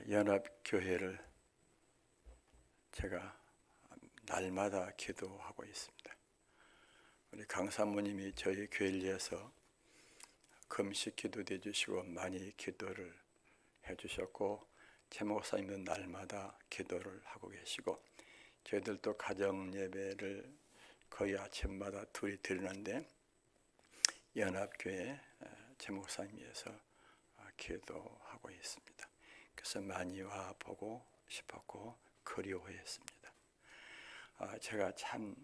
연합교회를 제가 날마다 기도하고 있습니다. 우리 강사모님이 저희 교회를 위해서 금식 기도도 해주시고 많이 기도를 해주셨고, 최 목사님도 날마다 기도를 하고 계시고, 저희들도 가정 예배를 거의 아침마다 둘이 드리는데 연합교회 최 목사님 위해서 기도하고 있습니다. 그래서 많이 와 보고 싶었고 그리워했습니다. 제가 참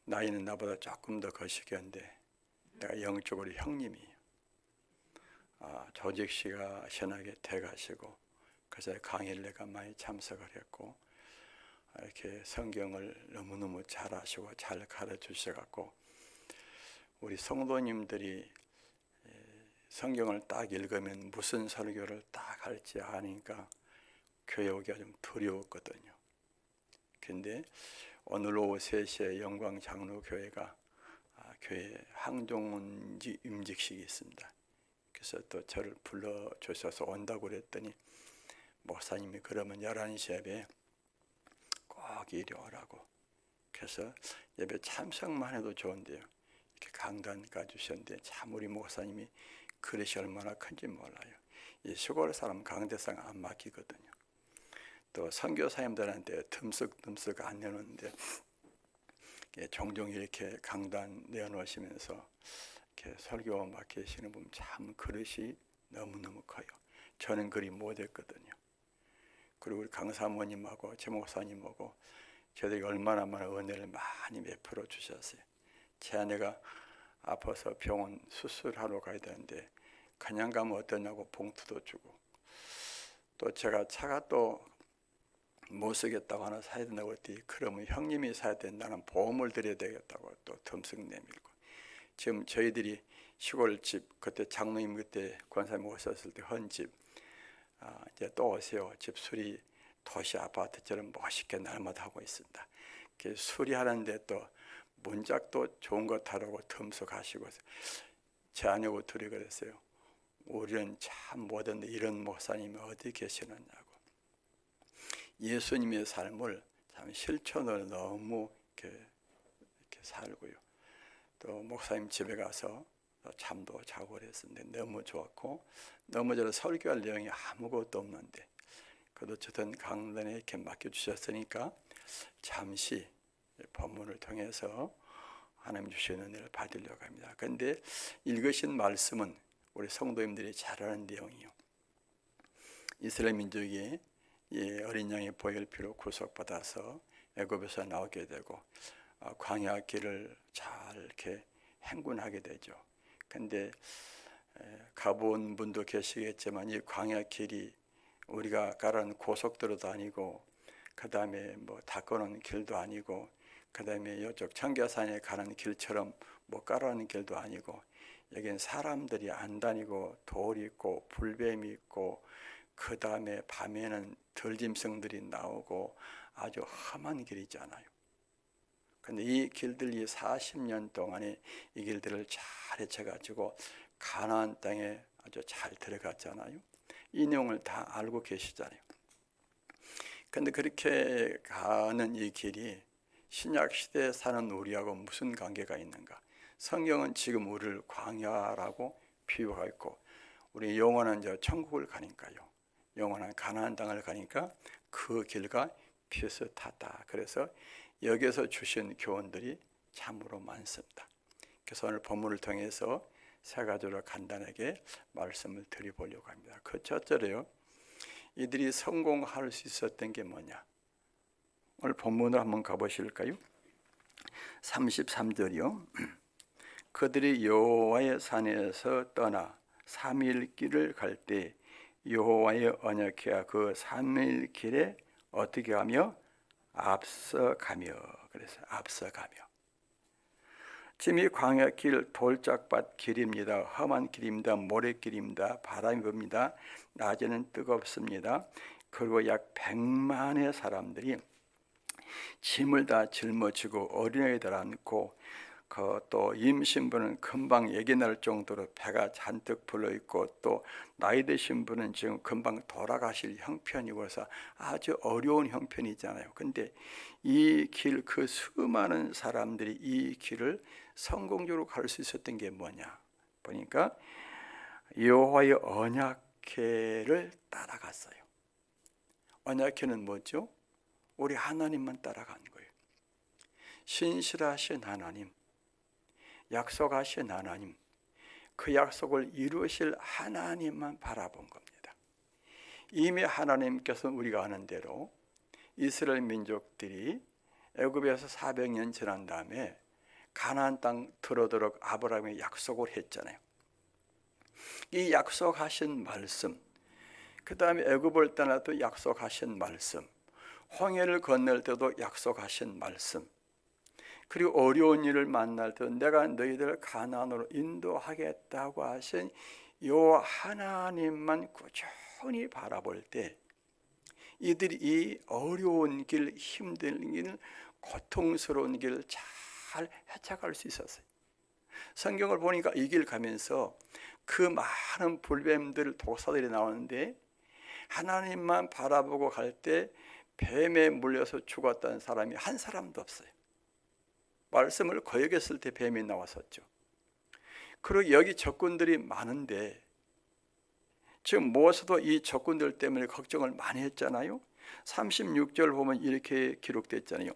나이는 나보다 조금 더 거시기한데 내가 영적으로 형님이에요. 조직 씨가 신학에 돼가시고 그래서 강의를 내가 많이 참석을 했고, 이렇게 성경을 너무너무 잘 아시고 잘 가르치셔갖고 우리 성도님들이 성경을 딱 읽으면 무슨 설교를 딱 할지 아니까 교회 오기가 좀 두려웠거든요. 근데 오늘 오후 3시에 영광장로교회가 교회 항종운지 임직식이 있습니다. 그래서 또 저를 불러주셔서 온다고 그랬더니 목사님이 그러면 11시 예배에 꼭 이리 오라고. 그래서 예배 참석만 해도 좋은데요, 이렇게 강단까지 주셨는데 참 우리 목사님이 그릇이 얼마나 큰지 몰라요. 이 시골 사람 강대상 안 맡기거든요. 또 선교사님들한테 듬쓱듬쓱 안 내놓는데 종종 이렇게 강단 내놓으시면서 이렇게 설교 맡기시는 분 참 그릇이 너무너무 커요. 저는 그리 못했거든요. 그리고 우리 강사모님하고 최 목사님하고 저들이 얼마나 많은 은혜를 많이 베풀어 주셨어요. 제 아내가 아파서 병원 수술하러 가야 되는데 그냥 가면 어떠냐고 봉투도 주고, 또 제가 차가 또 못 쓰겠다고 하나 사야 된다고 했더니 그러면 형님이 사야 된다는 보험을 드려야 되겠다고 또 듬뿍 내밀고, 지금 저희들이 시골집 그때 장로님 그때 권사님 오셨을 때 헌집 이제 또 오세요. 집 수리 도시 아파트처럼 멋있게 날마다 하고 있습니다. 수리하는데 또 문짝도 좋은 거 타라고 듬뿍 하시고, 제 아내하고 둘이 그랬어요. 우리는 참 못했는데 이런 목사님이 어디 계시느냐고. 예수님의 삶을 참 실천을 너무 이렇게 살고요. 또 목사님 집에 가서 잠도 자고 그랬었는데 너무 좋았고, 너무 저는 설교할 내용이 아무것도 없는데 그래도 저든 강단에 이렇게 맡겨주셨으니까 잠시 본문을 통해서 하나님 주시는 은혜를 받으려고 합니다. 그런데 읽으신 말씀은 우리 성도님들이 잘 아는 내용이요. 이스라엘 민족이 어린 양의 보혈 피로 구속받아서 애굽에서 나오게 되고 광야 길을 잘 이렇게 행군하게 되죠. 근데 가본 분도 계시겠지만 이 광야 길이 우리가 가라는 고속도로도 아니고, 그 다음에 뭐 닦아놓은 길도 아니고, 그 다음에 이쪽 청계산에 가는 길처럼 뭐 깔아놓은 길도 아니고, 여기는 사람들이 안 다니고 돌이 있고 불뱀이 있고, 그 다음에 밤에는 들짐승들이 나오고 아주 험한 길이잖아요. 근데 이 길들이 40년 동안에 이 길들을 잘 헤쳐가지고 가나안 땅에 아주 잘 들어갔잖아요. 이 내용을 다 알고 계시잖아요. 근데 그렇게 가는 이 길이 신약 시대에 사는 우리하고 무슨 관계가 있는가? 성경은 지금 우리를 광야라고 비유하고 있고, 우리 영원한 천국을 가니까요, 영원한 가나안 땅을 가니까 그 길과 비슷하다. 그래서 여기서 주신 교훈들이 참으로 많습니다. 그래서 오늘 본문을 통해서 세 가지로 간단하게 말씀을 드려보려고 합니다. 그 첫째로요, 이들이 성공할 수 있었던 게 뭐냐? 오늘 본문으로 한번 가보실까요? 33절이요. 그들이 여호와의 산에서 떠나 3일 길을 갈 때 여호와의 언약궤가 그 3일 길에 어떻게 하며? 앞서가며. 그래서 앞서가며. 지금 이 광야길 돌짝밭 길입니다. 험한 길입니다. 모래길입니다. 바람이 붑니다. 낮에는 뜨겁습니다. 그리고 약 100만의 사람들이 짐을 다 짊어지고 어린아이들 안고 또 임신부는 금방 아기 날 정도로 배가 잔뜩 불러 있고, 또 나이 드신 분은 지금 금방 돌아가실 형편이고서 아주 어려운 형편이잖아요. 근데 이 길, 그 수많은 사람들이 이 길을 성공적으로 갈 수 있었던 게 뭐냐 보니까 여호와의 언약궤를 따라갔어요. 언약궤는 뭐죠? 우리 하나님만 따라간 거예요. 신실하신 하나님, 약속하신 하나님, 그 약속을 이루실 하나님만 바라본 겁니다. 이미 하나님께서는 우리가 아는 대로 이스라엘 민족들이 애굽에서 400년 지난 다음에 가나안 땅 들어오도록 아브라함에 약속을 했잖아요. 이 약속하신 말씀, 그 다음에 애굽을 떠나도 약속하신 말씀, 홍해를 건널 때도 약속하신 말씀, 그리고 어려운 일을 만날 때 내가 너희들을 가나안으로 인도하겠다고 하신 요 하나님만 꾸준히 바라볼 때 이들이 이 어려운 길, 힘든 길, 고통스러운 길을 잘 헤쳐갈 수 있었어요. 성경을 보니까 이 길 가면서 그 많은 불뱀들, 독사들이 나오는데 하나님만 바라보고 갈 때 뱀에 물려서 죽었다는 사람이 한 사람도 없어요. 말씀을 거역했을 때 뱀이 나왔었죠. 그리고 여기 적군들이 많은데 지금 모세도 이 적군들 때문에 걱정을 많이 했잖아요. 36절 보면 이렇게 기록됐잖아요.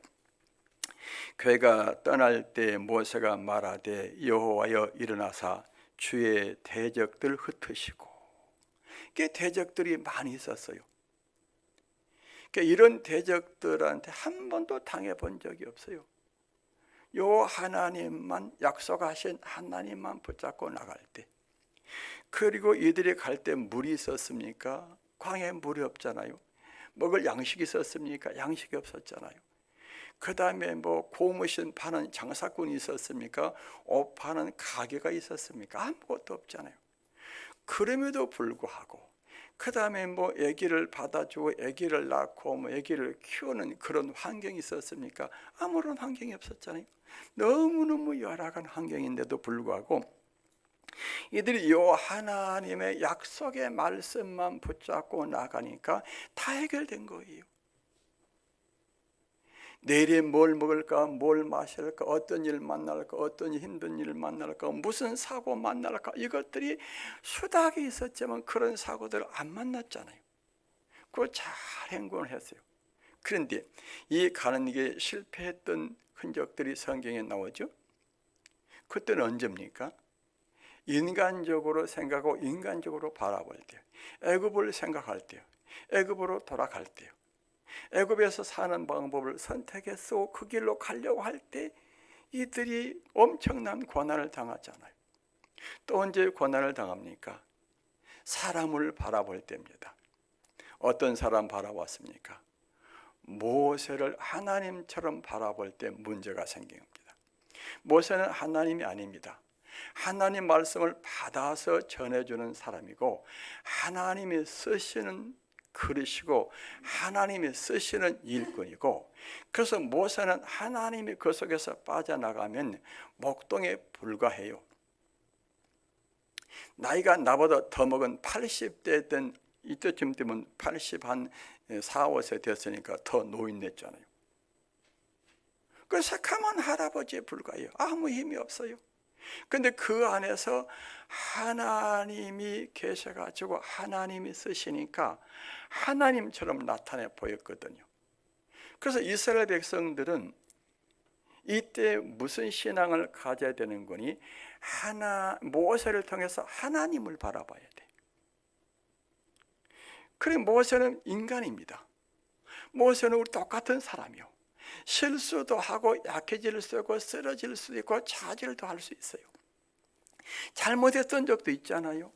그가 떠날 때 모세가 말하되 여호와여 일어나사 주의 대적들 흩으시고, 그 대적들이 많이 있었어요. 이런 대적들한테 한 번도 당해본 적이 없어요. 요 하나님만, 약속하신 하나님만 붙잡고 나갈 때, 그리고 이들이 갈 때 물이 있었습니까? 광야에 물이 없잖아요. 먹을 양식이 있었습니까? 양식이 없었잖아요. 그 다음에 뭐 고무신 파는 장사꾼이 있었습니까? 옷 파는 가게가 있었습니까? 아무것도 없잖아요. 그럼에도 불구하고 그 다음에 뭐 아기를 받아주고 아기를 낳고 뭐 아기를 키우는 그런 환경이 있었습니까? 아무런 환경이 없었잖아요. 너무너무 열악한 환경인데도 불구하고 이들이 요 하나님의 약속의 말씀만 붙잡고 나가니까 다 해결된 거예요. 내일에 뭘 먹을까, 뭘 마실까, 어떤 일 만날까, 어떤 힘든 일 만날까, 무슨 사고 만날까, 이것들이 수닥이 있었지만 그런 사고들을 안 만났잖아요. 그걸 잘 행군을 했어요. 그런데 이 가는 게 실패했던 흔적들이 성경에 나오죠. 그때는 언제입니까? 인간적으로 생각하고 인간적으로 바라볼 때요. 애굽을 생각할 때요. 애굽으로 돌아갈 때요. 애굽에서 사는 방법을 선택해서 그 길로 가려고 할 때 이들이 엄청난 고난을 당하잖아요. 또 언제 고난을 당합니까? 사람을 바라볼 때입니다. 어떤 사람 바라봤습니까? 모세를 하나님처럼 바라볼 때 문제가 생긴 겁니다. 모세는 하나님이 아닙니다. 하나님 말씀을 받아서 전해주는 사람이고 하나님이 쓰시는 그릇이고 하나님이 쓰시는 일꾼이고, 그래서 모세는 하나님이 그 속에서 빠져나가면 목동에 불과해요. 나이가 나보다 더 먹은 80대 된 이때쯤 되면 80 한 4, 5세 됐으니까 더 노인 됐잖아요. 그 새카만 할아버지에 불과해요. 아무 힘이 없어요. 근데 그 안에서 하나님이 계셔가지고 하나님이 쓰시니까 하나님처럼 나타내 보였거든요. 그래서 이스라엘 백성들은 이때 무슨 신앙을 가져야 되는 거니? 모세를 통해서 하나님을 바라봐야 돼. 그래, 모세는 인간입니다. 모세는 우리 똑같은 사람이요. 실수도 하고 약해질 수 있고 쓰러질 수도 있고 차질도 할 수 있어요. 잘못했던 적도 있잖아요.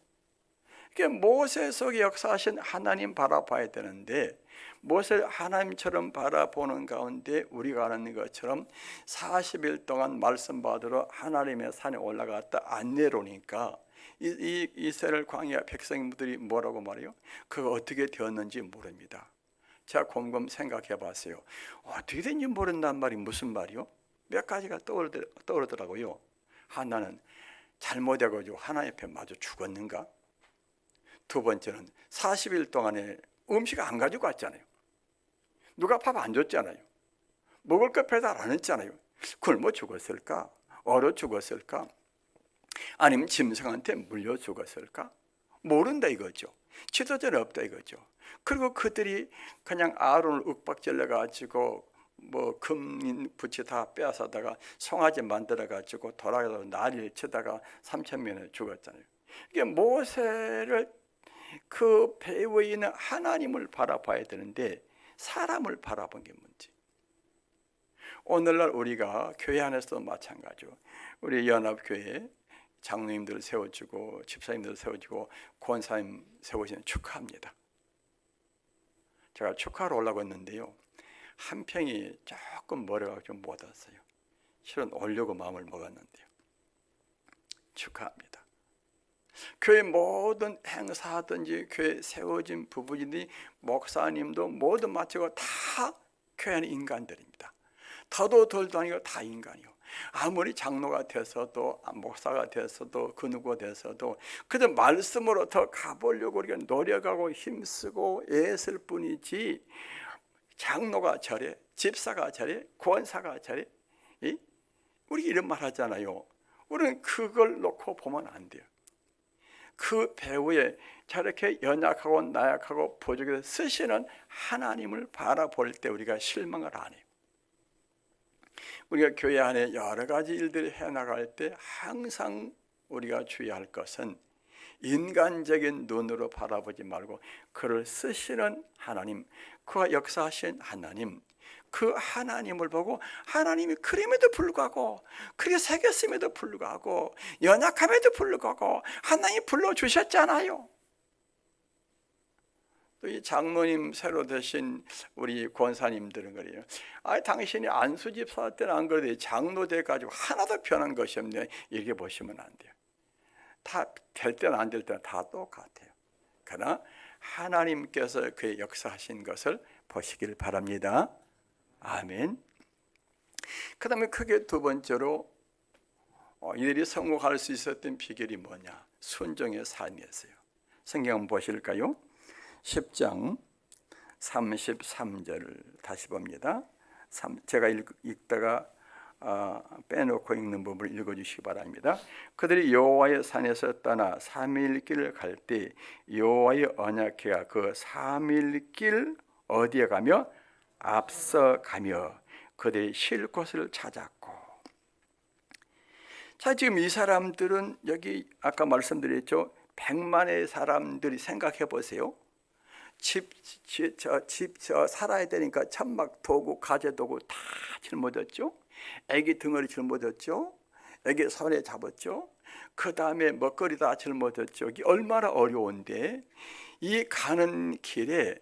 모세 속에 역사하신 하나님 바라봐야 되는데 모세를 하나님처럼 바라보는 가운데 우리가 아는 것처럼 40일 동안 말씀 받으러 하나님의 산에 올라갔다 안 내려오니까 이 이스라엘 광야 백성들이 뭐라고 말해요? 그거 어떻게 되었는지 모릅니다. 자, 곰곰 생각해 봤어요. 어떻게 된지 모른단 말이 무슨 말이요? 몇 가지가 떠오르더라고요. 하나는 잘못해가지고 하나님 앞에 마저 죽었는가? 두 번째는 40일 동안에 음식 안 가지고 왔잖아요. 누가 밥 안 줬잖아요. 먹을 거 배달 안 했잖아요. 굶어 죽었을까? 얼어 죽었을까? 아니면 짐승한테 물려 죽었을까? 모른다 이거죠. 지도자는 없다 이거죠. 그리고 그들이 그냥 아론을 윽박질러 가지고 뭐 금인 부치 다 빼앗아다가 송아지 만들어 가지고 돌아가서 난리를 치다가 3,000명이 죽었잖아요. 이게 모세를 그 배후에 있는 하나님을 바라봐야 되는데 사람을 바라본 게 문제. 오늘날 우리가 교회 안에서도 마찬가지로 우리 연합교회 장로님들 세워주고 집사님들 세워주고 권사님 세우시는 축하합니다. 제가 축하로 올라고 했는데요, 한 평이 조금 멀어가지고 좀 못 왔어요. 실은 오려고 마음을 먹었는데요. 축하합니다. 교회 모든 행사든지 교회 세워진 부부진들이 목사님도 모두 마치고 다 교회 안에 인간들입니다. 더도 덜도 아니고 다 인간이요. 아무리 장로가 돼서도 목사가 돼서도 그 누구가 돼서도 그저 말씀으로 더 가보려고 우리가 노력하고 힘쓰고 애쓸 뿐이지, 장로가 저래, 집사가 저래, 권사가 저래, 우리 이런 말 하잖아요. 우리는 그걸 놓고 보면 안 돼요. 그 배후에 저렇게 연약하고 나약하고 부족해서 쓰시는 하나님을 바라볼 때 우리가 실망을 안 해요. 우리가 교회 안에 여러 가지 일들을 해나갈 때 항상 우리가 주의할 것은 인간적인 눈으로 바라보지 말고 그를 쓰시는 하나님, 그가 역사하신 하나님, 그 하나님을 보고 하나님이 그림에도 불구하고 그게 새겼음에도 불구하고 연약함에도 불구하고 하나님이 불러주셨잖아요. 또 이 장로님 새로 되신 우리 권사님들은 그래요. 당신이 안수집사 때는 안 그래도 장로 돼가지고 하나도 변한 것이 없네, 이렇게 보시면 안 돼요. 다 될 때는 안 될 때는 다 똑같아요. 그러나 하나님께서 그의 역사하신 것을 보시길 바랍니다. 아멘. 그 다음에 크게 두 번째로 이들이 성공할 수 있었던 비결이 뭐냐? 순종의 삶이었어요. 성경 한번 보실까요? 10장 33절을 다시 봅니다. 제가 읽다가 빼놓고 읽는 부분을 읽어주시기 바랍니다. 그들이 여호와의 산에서 떠나 3일 길을 갈 때 여호와의 언약궤가 그 3일 길 어디에 가며 앞서 가며 그들이 쉴 곳을 찾았고. 자, 지금 이 사람들은 여기 아까 말씀드렸죠. 100만의 사람들이 생각해 보세요. 집 살아야 되니까 천막 도구, 가재 도구 다 짊어졌죠. 애기 덩어리 짊어졌죠. 애기 손에 잡았죠. 그 다음에 먹거리 다 짊어졌죠. 이게 얼마나 어려운데 이 가는 길에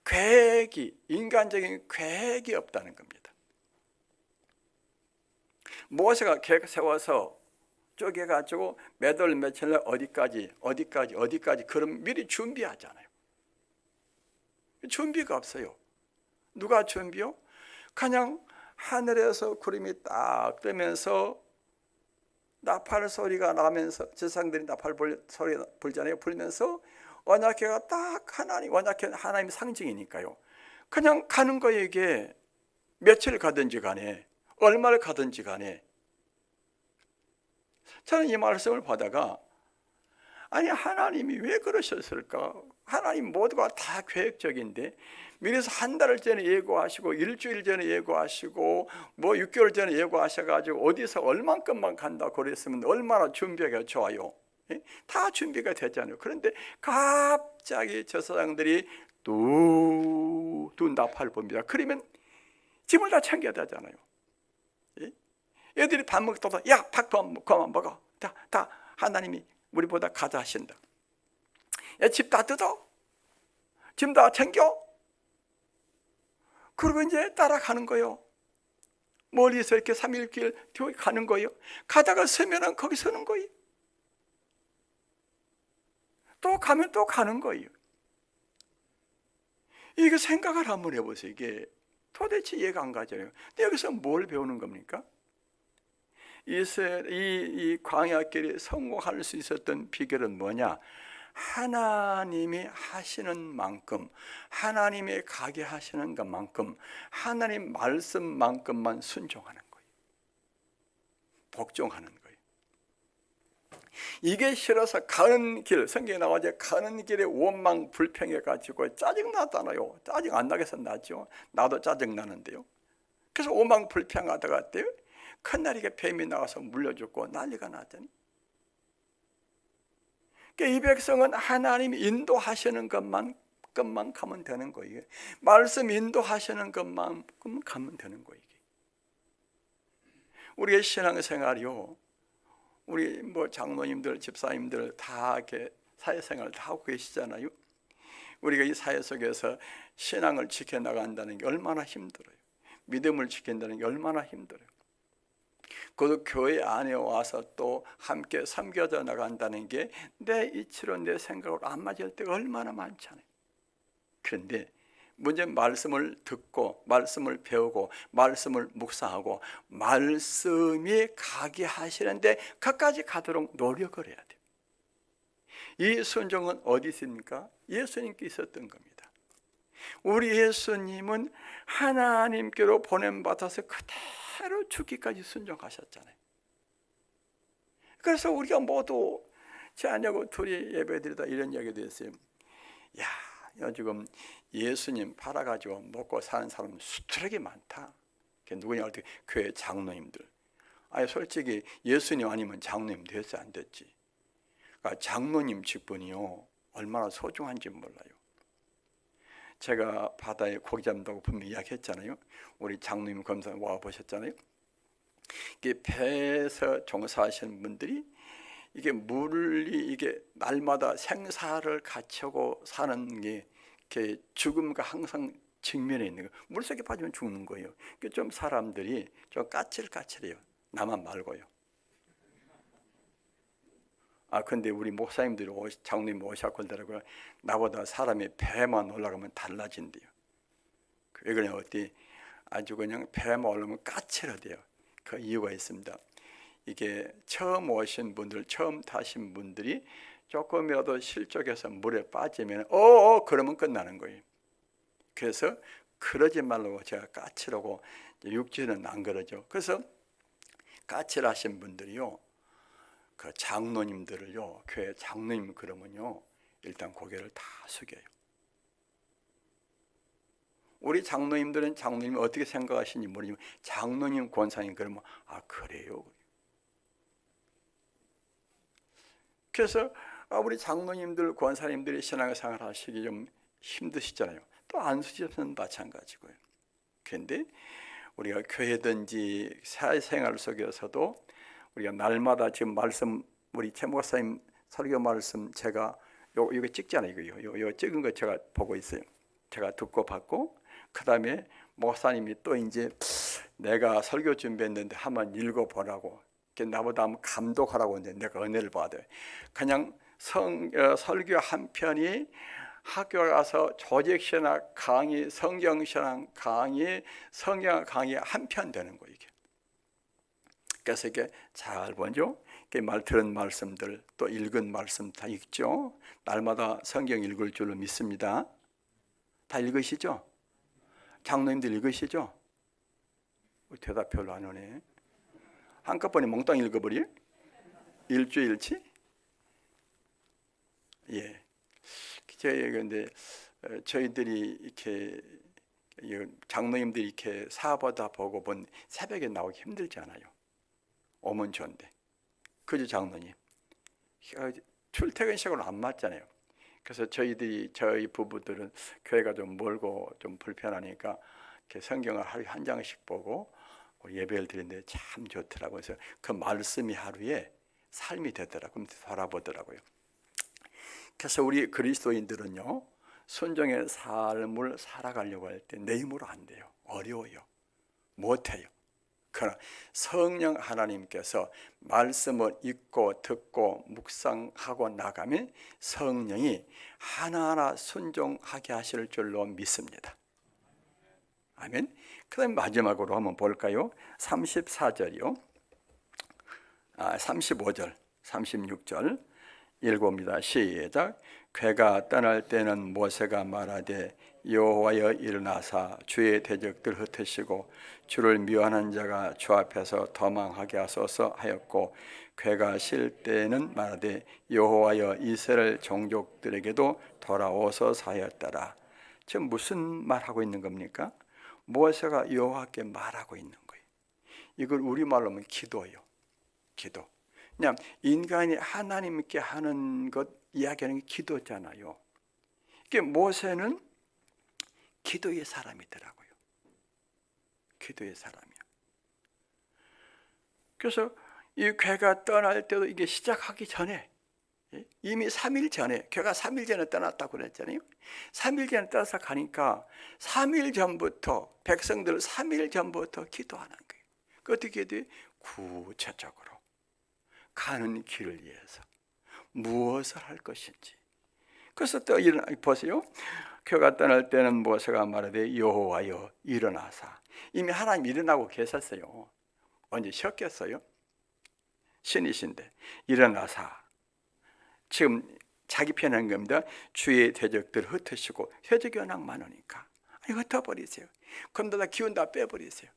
계획이, 인간적인 계획이 없다는 겁니다. 모세가 계획 세워서 쪼개가지고 몇 월 며칠 날 어디까지 그럼 미리 준비하잖아요. 준비가 없어요. 누가 준비요? 그냥 하늘에서 구름이 딱 뜨면서 나팔 소리가 나면서 제사장들이 나팔 소리 불잖아요. 불면서 언약궤가 딱 언약궤 하나님의 상징이니까요. 그냥 가는 거예요. 이게 며칠 가든지 간에 얼마를 가든지 간에. 저는 이 말씀을 보다가 하나님이 왜 그러셨을까? 하나님 모두가 다 계획적인데 미리서 한 달 전에 예고하시고 일주일 전에 예고하시고 뭐 6개월 전에 예고하셔가지고 어디서 얼만큼만 간다고 그랬으면 얼마나 준비가 좋아요. 다 준비가 됐잖아요. 그런데 갑자기 제사장들이 두 나팔을 봅니다. 그러면 짐을 다 챙겨야 되잖아요. 애들이 밥 먹다가 야, 밥 그만 먹어. 다 하나님이 우리보다 가자 하신다. 야, 집 다 뜯어. 짐 다 챙겨. 그리고 이제 따라가는 거예요. 멀리서 이렇게 3일길 가는 거예요. 가다가 서면은 거기 서는 거예요. 또 가면 또 가는 거예요. 이게 생각을 한번 해보세요. 이게 도대체 이해가 안 가져요. 근데 여기서 뭘 배우는 겁니까? 이 광야길이 성공할 수 있었던 비결은 뭐냐? 하나님이 하시는 만큼, 하나님이 가게 하시는 것만큼, 하나님 말씀만큼만 순종하는 거예요. 복종하는 거예요. 이게 싫어서 가는 길, 성경에 나와서 가는 길에 원망 불평해 가지고 짜증 나잖아요. 짜증 안 나겠어 나죠. 나도 짜증 나는데요. 그래서 원망 불평하다가 때요. 큰날 이게 뱀이 나와서 물려주고 난리가 나더니, 그러니까 이 백성은 하나님이 인도하시는 것만 가면 되는 거예요. 말씀 인도하시는 것만 가면 되는 거예요. 우리의 신앙생활이요, 우리 장로님들, 집사님들 다 이렇게 사회생활 다 하고 계시잖아요. 우리가 이 사회 속에서 신앙을 지켜나간다는 게 얼마나 힘들어요. 믿음을 지킨다는 게 얼마나 힘들어요. 그것도 교회 안에 와서 또 함께 섬겨져 나간다는 게 내 이치로 내 생각으로 안 맞을 때가 얼마나 많잖아요. 그런데 문제는 말씀을 듣고 말씀을 배우고 말씀을 묵상하고 말씀이 가게 하시는데 끝까지 가도록 노력을 해야 돼요. 이 순종은 어디 있습니까? 예수님께 있었던 겁니다. 우리 예수님은 하나님께로 보냄받아서 그대로 죽기까지 순종하셨잖아요. 그래서 우리가 모두, 제 아내하고 둘이 예배드리다 이런 얘기도 했어요. 야, 요즘 예수님 팔아가지고 먹고 사는 사람 수두룩이 많다. 그게 누구냐 할 때 교회 장로님들. 아니 솔직히 예수님 아니면 장로님 됐어 안 됐지. 그러니까 장로님 직분이요 얼마나 소중한지 몰라요. 제가 바다에 고기 잡는다고 분명히 이야기했잖아요. 우리 장로님 검사 와 보셨잖아요. 이게 배에서 종사하시는 분들이 이게 물이 이게 날마다 생사를 같이하고 사는 게 이렇게 죽음과 항상 직면해 있는 거예요. 물속에 빠지면 죽는 거예요. 좀 사람들이 좀 까칠까칠해요. 나만 말고요. 근데 우리 목사님들이 장로님 오셨거든요. 나보다 사람이 배만 올라가면 달라진대요. 왜 그러냐 어디 아주 그냥 배만 올라가면 까칠하대요. 그 이유가 있습니다. 이게 처음 오신 분들, 처음 타신 분들이 조금이라도 실족해서 물에 빠지면 그러면 끝나는 거예요. 그래서 그러지 말라고 제가 까칠하고 육지는 안 그러죠. 그래서 까칠하신 분들이요, 그 장로님들을요, 교회 장로님 그러면요 일단 고개를 다 숙여요. 우리 장로님들은 장로님이 어떻게 생각하시는지 모르지만 장로님, 권사님 그러면 그래요. 그래서 우리 장로님들, 권사님들이 신앙생활 하시기 좀 힘드시잖아요. 또 안수집사는 마찬가지고요. 그런데 우리가 교회든지 사회생활 속에서도 우리가 날마다 지금 말씀, 우리 최 목사님 설교 말씀 제가 이거 찍잖아요. 이거 찍은 거 제가 보고 있어요. 제가 듣고 받고, 그 다음에 목사님이 또 이제 내가 설교 준비했는데 한번 읽어보라고, 나보다 한번 감독하라고 했는데 내가 은혜를 받아요. 그냥 설교 한 편이 학교 가서 조직신학 강의, 성경신학 강의, 성경 강의 한 편 되는 거예요. 이게. 그래서 이게 잘 보죠. 말 들은 말씀들, 또 읽은 말씀 다 읽죠. 날마다 성경 읽을 줄로 믿습니다. 다 읽으시죠? 장로님들 읽으시죠? 대답 별로 안 오네. 한꺼번에 몽땅 읽어버려? 일주일치? 예. 근데 저희들이 이렇게 장로님들이 이렇게 사보다 보고 본 새벽에 나오기 힘들지 않아요. 오면 좋은데. 그죠, 장로님? 출퇴근 시간으로 안 맞잖아요. 그래서 저희 부부들은 교회가 좀 멀고 좀 불편하니까 이렇게 성경을 하루에 한 장씩 보고 예배를 드리는데 참 좋더라고요. 그래서 그 말씀이 하루에 삶이 되더라고요. 돌아보더라고요. 그래서 우리 그리스도인들은요, 순종의 삶을 살아가려고 할 때 내 힘으로 안 돼요. 어려워요. 못해요. 그러나 성령 하나님께서 말씀을 읽고 듣고 묵상하고 나가면 성령이 하나하나 순종하게 하실 줄로 믿습니다. 아멘. 그 다음에 마지막으로 한번 볼까요? 34절이요. 35절, 36절 읽어봅니다. 시작. 괴가 떠날 때는 모세가 말하되 여호와여 일어나사 주의 대적들 흩으시고 주를 미워하는 자가 주 앞에서 도망하게 하소서 하였고, 괴가 쉴 때는 말하되 여호와여 이스라엘 종족들에게도 돌아오소서 하였더라. 지금 무슨 말하고 있는 겁니까? 모세가 여호와께 말하고 있는 거예요. 이걸 우리말로 하면 기도예요. 기도. 그냥 인간이 하나님께 하는 것 이야기하는 게 기도잖아요. 이게 모세는 기도의 사람이더라고요. 기도의 사람이요. 그래서 이 괴가 떠날 때도 이게 시작하기 전에, 이미 3일 전에, 괴가 3일 전에 떠났다고 그랬잖아요. 3일 전에 떠나서 가니까 3일 전부터, 백성들 3일 전부터 기도하는 거예요. 그 어떻게 해야 돼? 구체적으로 가는 길을 위해서 무엇을 할 것인지. 그래서 또 보세요. 괴가 떠날 때는 모세가 말하되 여호와여 일어나사. 이미 하나님 일어나고 계셨어요. 언제 쉬었겠어요? 신이신데 일어나사. 지금 자기 편한 겁니다. 주의 대적들 흩으시고, 대적이 워낙 많으니까 흩어버리세요. 그럼 다 기운 다 빼버리세요.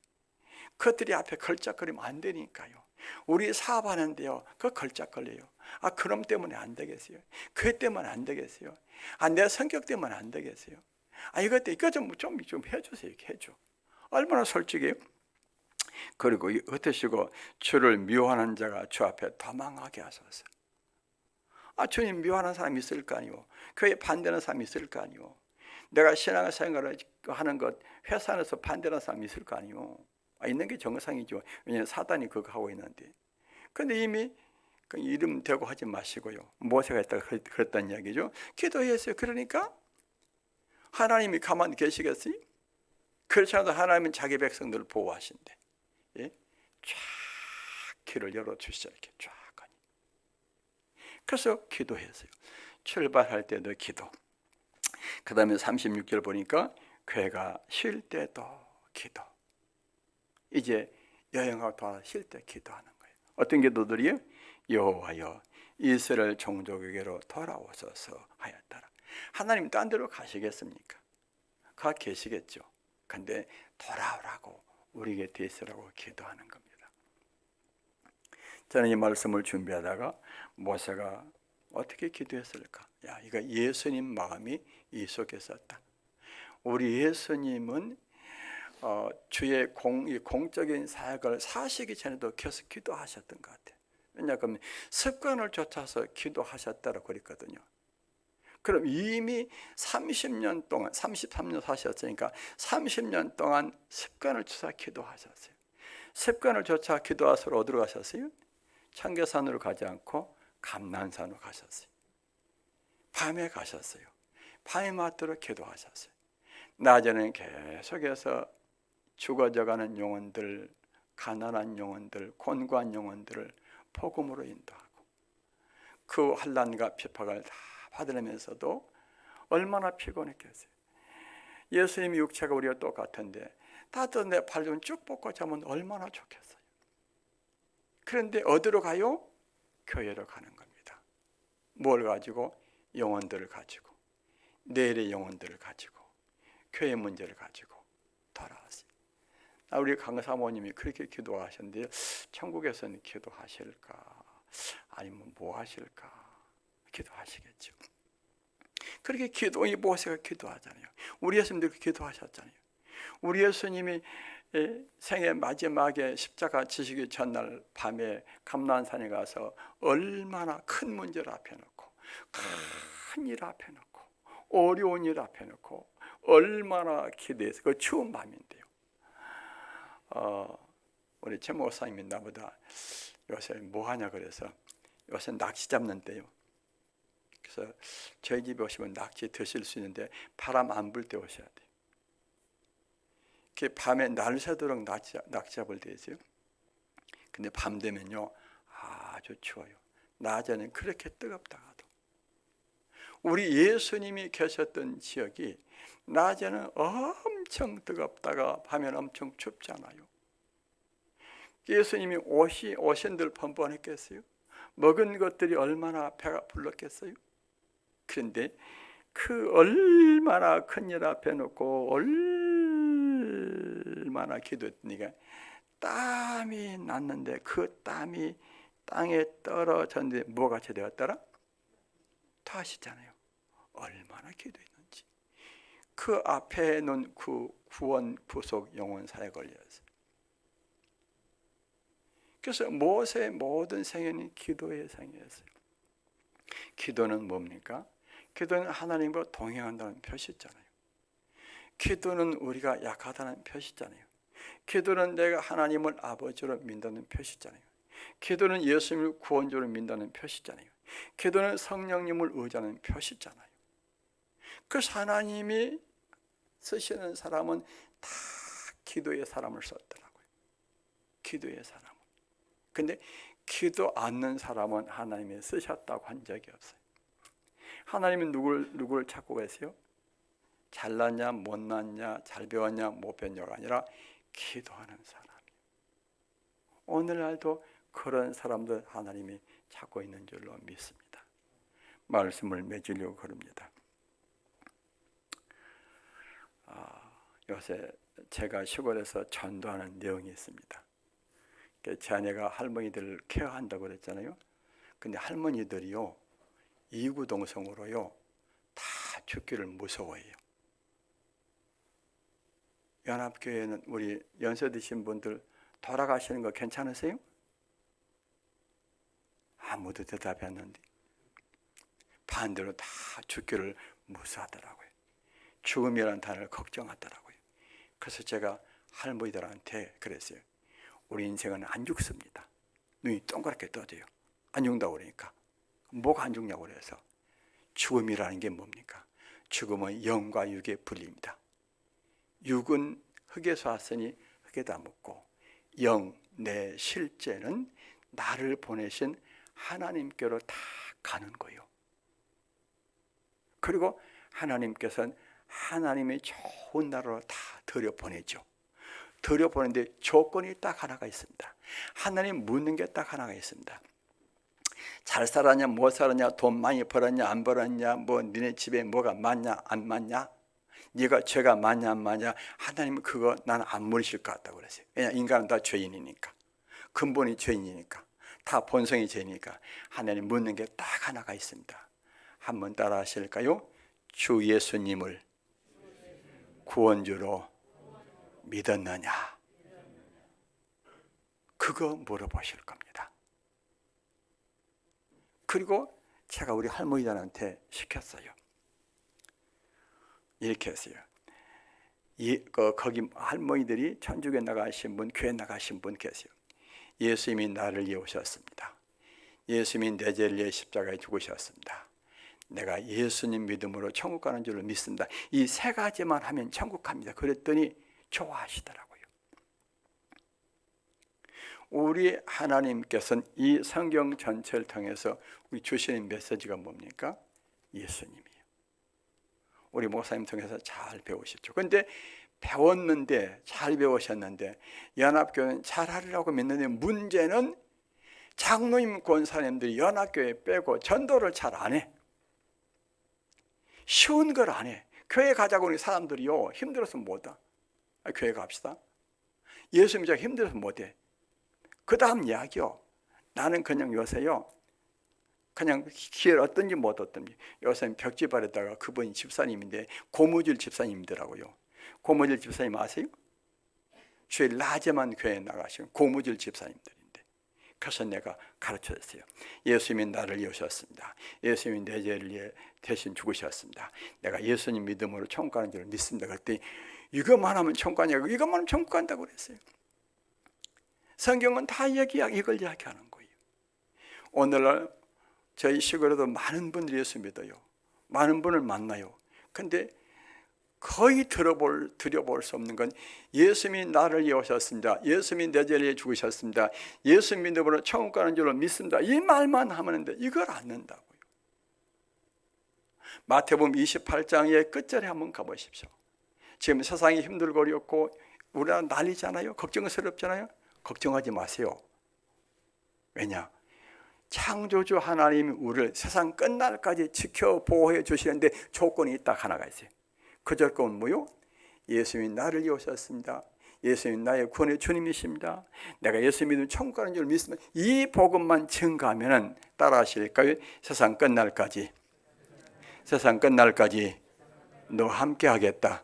그것들이 앞에 걸작거리면 안 되니까요. 우리 사업하는데요, 그거 걸작걸려요. 그럼 때문에 안 되겠어요. 그것 때문에 안 되겠어요. 내 성격 때문에 안 되겠어요. 이거 좀 해주세요. 해줘. 얼마나 솔직해요. 그리고 흩으시고 주를 미워하는 자가 주 앞에 도망하게 하소서. 주님 미워하는 사람이 있을 거 아니오. 그에 반대하는 사람이 있을 거 아니오. 내가 신앙생활을 하는 것 회사 안에서 반대하는 사람이 있을 거 아니오. 있는 게 정상이죠. 왜냐하면 사단이 그거 하고 있는데. 그런데 이미 그 이름 대고 하지 마시고요. 모세가 했다가 그랬다는 이야기죠. 기도했어요. 그러니까 하나님이 가만히 계시겠어요? 그렇지 않아도 하나님은 자기 백성들을 보호하신대. 예? 쫙 길을 열어주시죠. 이렇게 쫙. 그래서 기도했어요. 출발할 때도 기도. 그 다음에 36절 보니까 괴가 쉴 때도 기도. 이제 여행하고 돌아서 쉴 때 기도하는 거예요. 어떤 기도들이요? 여호와여 이스라엘 종족에게로 돌아오소서 하였더라. 하나님 딴 데로 가시겠습니까? 가 계시겠죠. 근데 돌아오라고 우리 곁에 있으라고 기도하는 겁니다. 저는 이 말씀을 준비하다가 모세가 어떻게 기도했을까? 이거 예수님 마음이 이 속에 있었다. 우리 예수님은 주의 공적인 사역을 사시기 전에도 계속 기도하셨던 것 같아요. 왜냐하면 습관을 쫓아서 기도하셨다고 그랬거든요. 그럼 이미 30년 동안 33년 사셨으니까 30년 동안 습관을 쫓아 기도하셨어요. 습관을 쫓아 기도하셔서 어디로 가셨어요? 청계산으로 가지 않고 감난산으로 가셨어요. 밤에 가셨어요. 밤에 맞도록 기도하셨어요. 낮에는 계속해서 죽어져가는 영혼들, 가난한 영혼들, 곤고한 영혼들을 복음으로 인도하고, 그 환난과 핍박을 다 받으면서도 얼마나 피곤했겠어요. 예수님의 육체가 우리와 똑같은데 따뜻한 내 발 좀 쭉 뻗고 자면 얼마나 좋겠어요. 그런데 어디로 가요? 교회로 가는 겁니다. 뭘 가지고? 영혼들을 가지고, 내일의 영혼들을 가지고, 교회 문제를 가지고 돌아왔어요. 우리 강사모님이 그렇게 기도하셨는데 천국에서는 기도하실까? 아니면 뭐 하실까? 기도하시겠죠. 그렇게 이 모세가 기도하잖아요. 우리 예수님도 기도하셨잖아요. 우리 예수님이 생애 마지막에 십자가 지시기 전날 밤에 감난산에 가서 얼마나 큰 문제를 앞에 놓고, 큰 일 앞에 놓고, 어려운 일 앞에 놓고 얼마나 기대해서, 그 추운 밤인데요. 우리 최 목사님이 나보다 요새 뭐 하냐 그래서 요새 낚시 잡는데요. 그래서 저희 집에 오시면 낚시 드실 수 있는데 바람 안 불 때 오셔야 돼요. 밤에 날 새도록 낚시 잡을 때 있어요. 근데 밤 되면요 아주 추워요. 낮에는 그렇게 뜨겁다가도. 우리 예수님이 계셨던 지역이 낮에는 엄청 뜨겁다가 밤에는 엄청 춥잖아요. 예수님이 오신들 번번했겠어요? 먹은 것들이 얼마나 배가 불렀겠어요? 그런데 그 얼마나 큰 일 앞에 놓고 얼마나 기도했으니까 땀이 났는데 그 땀이 땅에 떨어졌는데 뭐같이 되었더라? 다시잖아요. 얼마나 기도했는지. 그 앞에 놓은 그 구원, 구속, 영혼사에 걸렸어요. 그래서 모세의 모든 생애는 기도의 생애였어요. 기도는 뭡니까? 기도는 하나님과 동행한다는 표시잖아요. 기도는 우리가 약하다는 표시잖아요. 기도는 내가 하나님을 아버지로 믿는 표시잖아요. 기도는 예수님을 구원주로 믿는 표시잖아요. 기도는 성령님을 의지하는 표시잖아요. 그래서 하나님이 쓰시는 사람은 다 기도의 사람을 썼더라고요. 기도의 사람은. 근데 기도 않는 사람은 하나님이 쓰셨다고 한 적이 없어요. 하나님은 누구를 찾고 계세요? 잘났냐 못났냐 잘 배웠냐 못 배웠냐가 아니라 기도하는 사람이에요. 오늘날도 그런 사람들 하나님이 찾고 있는 줄로 믿습니다. 말씀을 맺으려고 그럽니다. 요새 제가 시골에서 전도하는 내용이 있습니다. 제 아내가 할머니들을 케어한다고 그랬잖아요. 근데 할머니들이요 이구동성으로요 다 죽기를 무서워해요. 연합교회는 우리 연세 드신 분들 돌아가시는 거 괜찮으세요? 아무도 대답이 안 했는데 반대로 다 죽기를 무서워하더라고요. 죽음이라는 단어를 걱정하더라고요. 그래서 제가 할머니들한테 그랬어요. 우리 인생은 안 죽습니다. 눈이 동그랗게 떠져요. 안 죽는다고 그러니까. 뭐가 안 죽냐고 그래서 죽음이라는 게 뭡니까? 죽음은 영과 육의 분리입니다. 육은 흙에서 왔으니 흙에다 묻고 영, 내 실제는 나를 보내신 하나님께로 다 가는 거예요. 그리고 하나님께서는 하나님의 좋은 나라로 다 들여보내죠. 들여보내는데 조건이 딱 하나가 있습니다. 하나님 묻는 게 딱 하나가 있습니다. 잘 살았냐 못 살았냐 돈 많이 벌었냐 안 벌었냐 뭐 니네 집에 뭐가 많냐 안 많냐 네가 죄가 많냐 안 많냐 하나님은 그거 나는 안 물으실 것 같다고 그랬어요. 왜냐 인간은 다 죄인이니까 근본이 죄인이니까 다 본성이 죄니까 하나님 묻는 게 딱 하나가 있습니다. 한번 따라 하실까요? 주 예수님을 구원주로 믿었느냐? 그거 물어보실 겁니다. 그리고 제가 우리 할머니들한테 시켰어요. 이렇게 했어요. 거기 할머니들이 천주교에 나가신 분, 교회 나가신 분 계세요. 예수님이 나를 위해 오셨습니다. 예수님이 내 죄를 위해 십자가에 죽으셨습니다. 내가 예수님 믿음으로 천국 가는 줄로 믿습니다. 이 세 가지만 하면 천국 갑니다. 그랬더니 좋아하시더라고요. 우리 하나님께서는 이 성경 전체를 통해서 우리 주시는 메시지가 뭡니까? 예수님이에요. 우리 목사님 통해서 잘 배우셨죠. 그런데 배웠는데 잘 배우셨는데 연합교회는 잘하려고 믿는데 문제는 장로님 권사님들이 연합교회 빼고 전도를 잘 안 해. 쉬운 걸 안 해. 교회 가자고 하는 사람들이요 힘들어서 못 와. 교회 갑시다. 예수 믿자고 힘들어서 못 해. 그 다음 이야기요. 나는 그냥 요새요. 그냥 기회를 얻든지 못 얻든지. 요새 벽지발에다가 그분이 집사님인데 고무줄 집사님이더라고요. 고무줄 집사님 아세요? 주일 낮에만 교회에 나가시는 고무줄 집사님들인데. 그래서 내가 가르쳐줬어요. 예수님이 나를 위해 오셨습니다. 예수님이 내 죄를 위해 대신 죽으셨습니다. 내가 예수님 믿음으로 천국 가는 줄 믿습니다. 그랬더니 이것만 하면 천국 가냐고. 이것만 하면 천국 간다고 그랬어요. 성경은 다 이걸 이야기하는 거예요. 오늘날 저희 시골에도 많은 분들이 예수 믿어요. 많은 분을 만나요. 근데 거의 들여볼 수 없는 건 예수님이 나를 위해 오셨습니다. 예수님이 내 죄를 위해 죽으셨습니다. 예수 믿음으로 천국 가는 줄로 믿습니다. 이 말만 하면 되는데 이걸 안 는다고요. 마태복음 28장의 끝절에 한번 가보십시오. 지금 세상이 힘들고 어렵고 우리나라 난리잖아요. 걱정스럽잖아요. 걱정하지 마세요. 왜냐? 창조주 하나님이 우리를 세상 끝날까지 지켜 보호해 주시는데 조건이 딱 하나가 있어요. 그 조건은 뭐요? 예수님이 나를 위하셨습니다. 예수님 나의 구원의 주님이십니다. 내가 예수 믿으면 천국 가는 줄 믿으면 이 복음만 증거하면 따라 하실까요? 세상 끝날까지 너 함께 하겠다.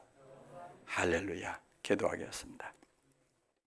할렐루야. 기도하겠습니다.